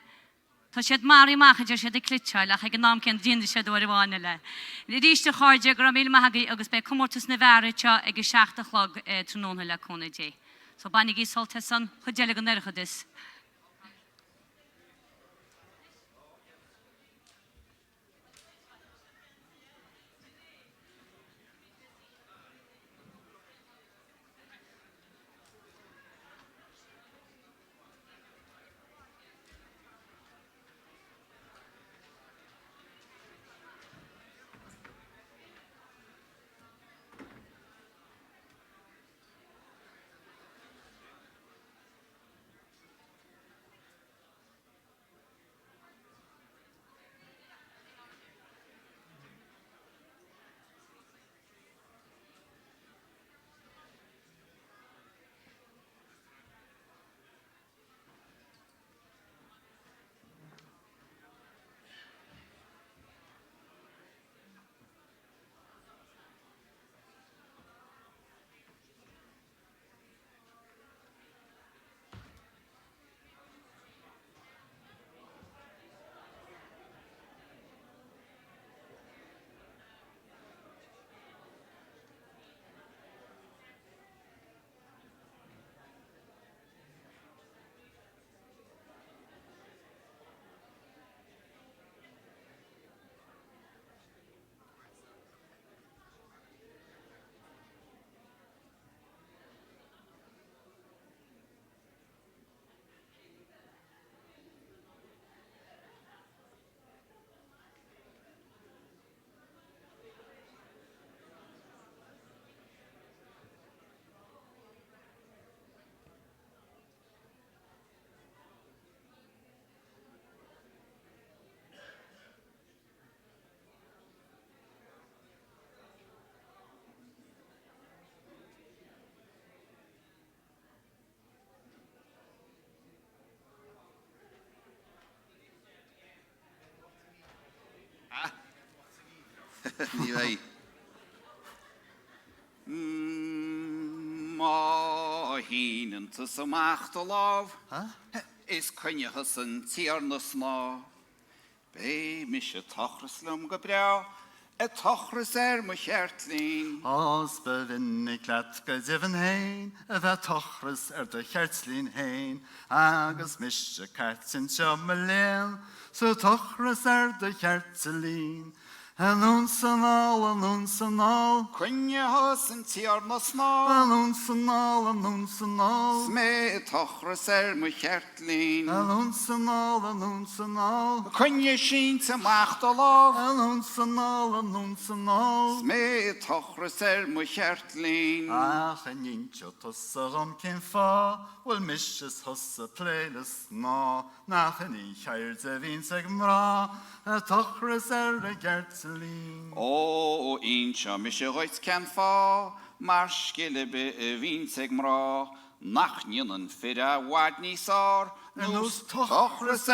Tá siad marí maicha siad cliteil ach ag an nám cén díonda siad búr bháine le. Le ríiste cháide go mí maithagaí agus be cummórtas na bhharrite ag 7 chlog tróna le cóna dé. So bannig í solta san chudeile go neirchadis. Anyway. Ma hínan ta samachta láv. Is cynne hysan tiernas na. Be mis tochraslum go brau. Tochras my cheirtlín. Os bevinnig let go divan hain, tochras de cheirtlín hain, agus mis cartin chomalin, so tochras de cheirtlín. Annunsanal. Cynne hysan tiernas na. Annunsanal. Sme tochras my cheirtlín. Annunsanal. Cynne sin samachta láv. Annunsanal. Sme tochras my cheirtlín. Ach, en incho tossagam cyn fa, wel misjes hossa pleilis na, nach en in cheird fin seg mra, tochres gertselin. O incha mis roit can fa, mar skille be vinseg mra, nach ninnen fyrra wadni sar, nus tochres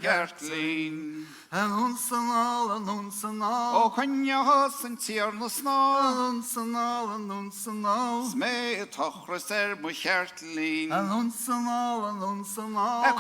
gertlin. Annunsanal. O cynne hysan tiernas na. Annunsanal. Sme tochres my cheirtlín. Annunsanal.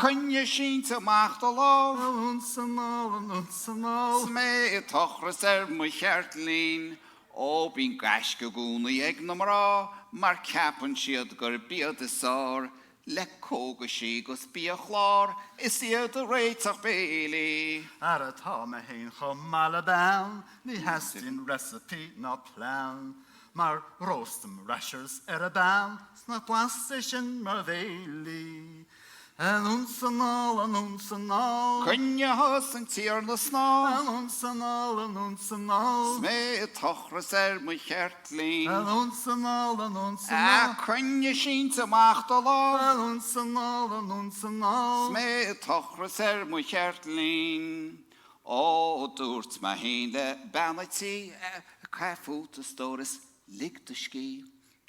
Cynne sin samachta láv. Annunsanal. Sme tochras my cheirtlín. O bín gasca gúna ag na mrá, mar capan siad gur biad is sár, le cóga sí gus bí chlár, is iad a réitach béli. Ar a tá me hain chum malaban, ni hastin recipe na plan. Mar roastum rashers a ban, sna plastishin mar véli. Annunsanal. Cynne hysan tiernas na. Annunsanal. Sme tochras my cheirtlín. Annunsanal. Cynne sin samachta láv. Annunsanal. Sme tochras my cheirtlín. O dúirt ma hain le banatí, caifúta stóras ligta cí.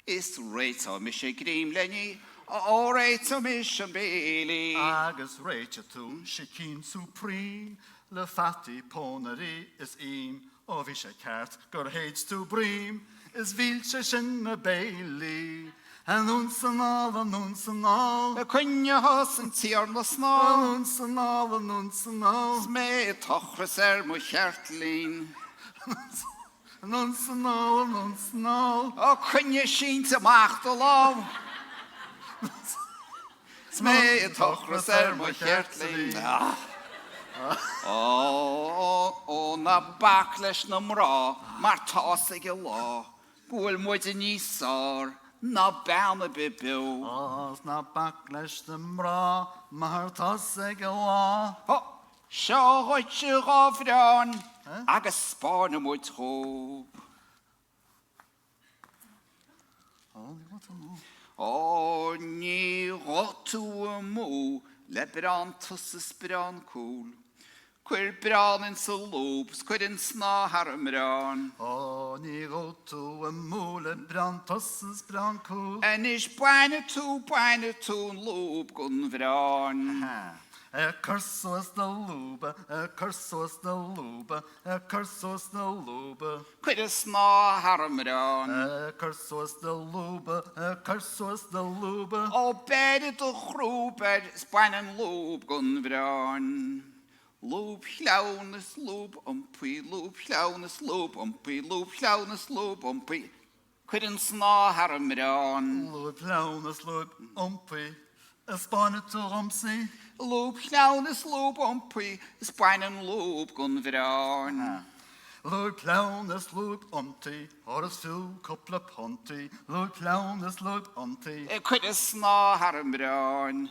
Is réitá mis grím lení, o réitá mis an béli. Agus réite tú, Shikeen supreme, le fatti poneri is een, o vi sé ceart gur heids tú brim, is vílte sin na béli. Annunsanal. Cynne hysan tiernas na. Annunsanal. Sme tochras my cheirtlín. Annunsanal. O cynne sin samachta láv. Sme tochras my cheirtlín. O na bacleis na mrá, mar tásig I lá, búil muid a nísár, na bána bibiú. Os na bacleis na mrá, mar tasig lá. Seo roit si ráfrán, agus spána muid chób. O ní rotú a mú, le brán tusas brán cúl. Cuir brán in sa lúbs, cuir in sná har amrán. O ní rotu a múle brand tosses brand cool. En is baine tú lúb gun vrán. Cursos na lúba, cursos na lúba, cursos na lúba. Cuir is sná har amrán. Cursos na lúba, cursos na lúba. O beide do chrúber, spainen lúb gun vrán. Lúb hláunas lúb umpí, lúb hláunas lúb umpí, lúb hláunas lúb umpí. Cuir in sná har amrán. Lúb hláunas lúb umpí, spáine tú umsí. Lúb hláunas lúb umpí, spainen lúb gun vrán. Lúb hláunas lúb umpí, oras fiú coupla punti. Lúb hláunas lúb umpí. Cuir in sná har amrán.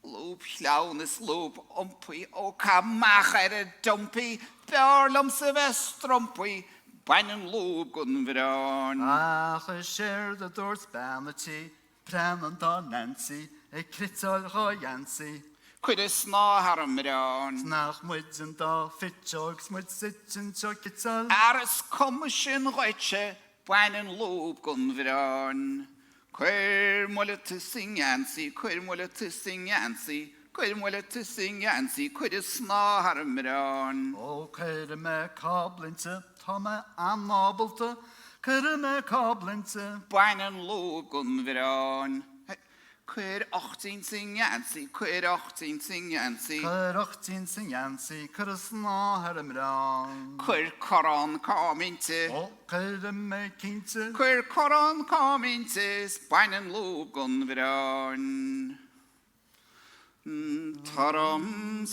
Lúb hláunas lúb umpí, o camach a dumpí, bearlam sa vestrumpí, bainen lúb gun vrán. Ach, sér de dúirt banatí, pranan dá Nancy, crital rá Yancy. Cuir is sná har amrán. Nach muidin dá fitjogs, muid sitin chokital. Aras cum sin roitse, bainen lúb gun vrán. Cuir mulle tu sing Yancy, cuir mulle tu sing Yancy, Cuir muile tu sing ansi, cuir sná har mrán. O ceir me coblinte, tá me anábalta, ceir me coblinte. Bainan lógun mrán. Cuir 18 sing ansi, cuir 18 sing ansi. Ceir 18 sin ansi, ceir sná har mrán. Cuir corán cáminte. O ceir me cinte. Cuir corán cáminte, bainan lógun mrán. Taram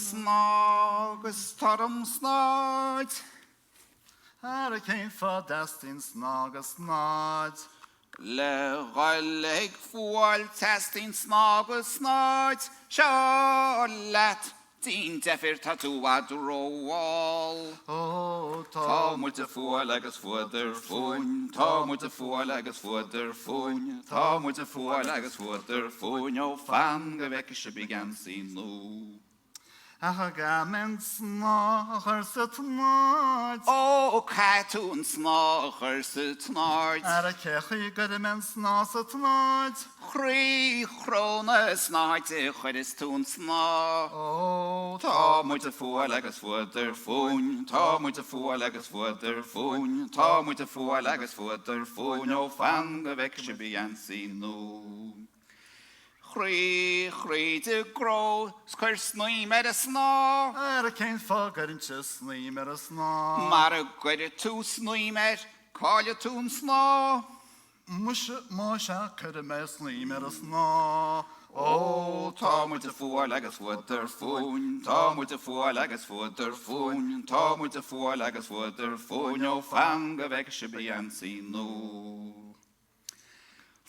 snáid. Ar a céim fad astin snág a snáid. Le ghailg fúil testin snág a snáid. Seo let dín defir tatú a dróháil. O Tá muid a fúil agus fuidir fún. Tá muid a fúil agus fuidir fún. Tá muid a fúil agus fuidir fún. Ó fan go bheice se began sí nó. Ach a gamen snág ar sa tnáid. Ó caitún snáchar sa tnáid. Ar a cechi gur men sná sa tnáid. Chrí chróna snáid I chuir is tún sná. O Tá muid a fúil agus fuidir fún. Tá muid a fúil agus fuidir fún. Tá muid a fúil agus fuidir fún. Ó fan go bheice se began sí nó. Chrí de gró, scuir snaí mar a sná. Ar a céim fad garinte sní mar a sná. Mar a gcuide tú snaí mar, cáile tún sná. Muise má se ceir me sní mar a sná. Ó tá muid a fúil agus fuidir fún. Tá muid a fúil agus fuidir fún. Tá muid a fúil agus fuidir fún. Ó fan go bheice se began sí nó.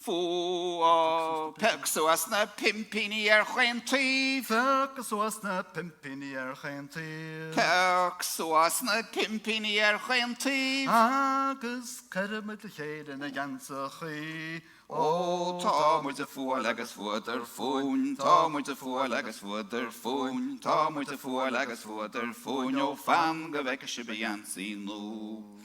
Fú pegso as na pimpini chuintíh. Fegus was na pimpini ar chaintíh. Pegso as na pimpini chuintíh. Agus ceir me le chéad na gansa chi. Ó tá muid a fúil agus fuidir fún. Tá muid a fúil agus fuidir fún. Tá muid a fúil agus fuidir fún. Ó fan go bheice se began sí nó.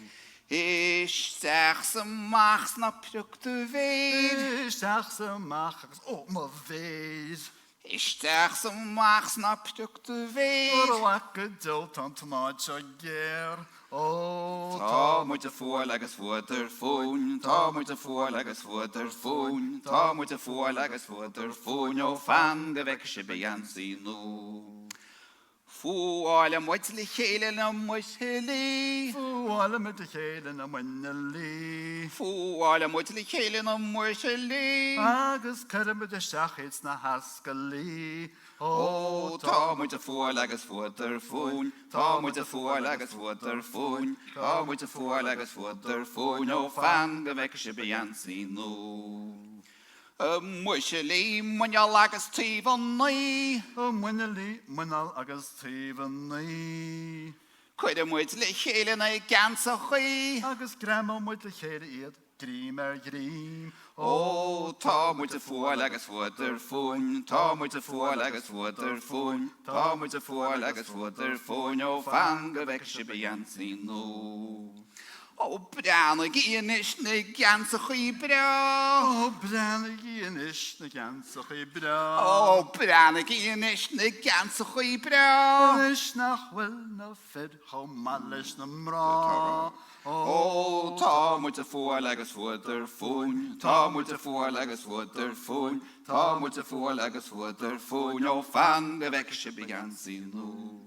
Isteach sa machs na pruachta bhéir. Isteach sa machs, ó ma bhéir. Isteach sa machs na pruachta bhéir. Ar a waca dult an tnáid seo géir. Ó Tá muid a fúil agus fuidir fún. Tá muid a fúil agus fuidir fún. Tá muid a fúil agus fuidir fún. Ó fan go bheice se began sí nó. Fúáil am muid le chéile na muishelí. Fúáil am muid le chéile na muinelí. Fúáil am muid le chéile na muishelí. Agus ceir me de seachid na hascalí. Ó tá muid a fúáil agus fuidir fún. Tá muid a fúáil agus fuidir fún. Tá muid a fúáil agus fuidir fún. Ó fan go bheice se began sí nó. Muishelí muineal agus tíh an naí. Muinelí muinal agus tíh an naí. Cuide muid le chéile na gansa chuí. Agus grama muid le chéad iad grím ar grím. Ó tá muid a fúáil agus fuidir fún. Tá muid a fúáil agus fuidir fún. Tá muid a fúáil agus fuidir fún. Ó fan go bheice se began sí nó. Ó breanna gíonis na gansa chuí bra. Ó breanna gíonis na gansa chuí bra. Ó breanna gíonis na gansa chuí bra. Leis nach bhfuil na fid chomá leis na mrá. Ó tá muid a fúáil agus fuidir fún. Tá muid a fúáil agus fuidir fún. Tá muid a fúáil agus fuidir fún. Ó fan go bheice se began sí nó.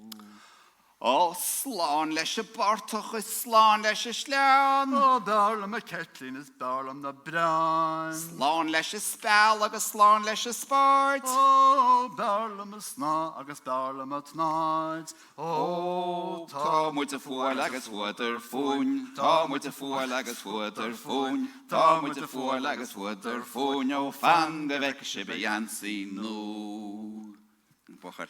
Ó sláán leis a bartach is sláán leis a sleán. Ó darlam a cetlín is darlam na brán. Sláán leis a spell agus sláán leis a sport. Ó darlam a sná agus darlam a tnáid. Ó tá muid a fúáil agus fuidir fún. Tá muid a fúáil agus fuidir fún. Tá muid a fúáil agus fuidir fún. Ó fan go bheice se began sí nó. Bachar.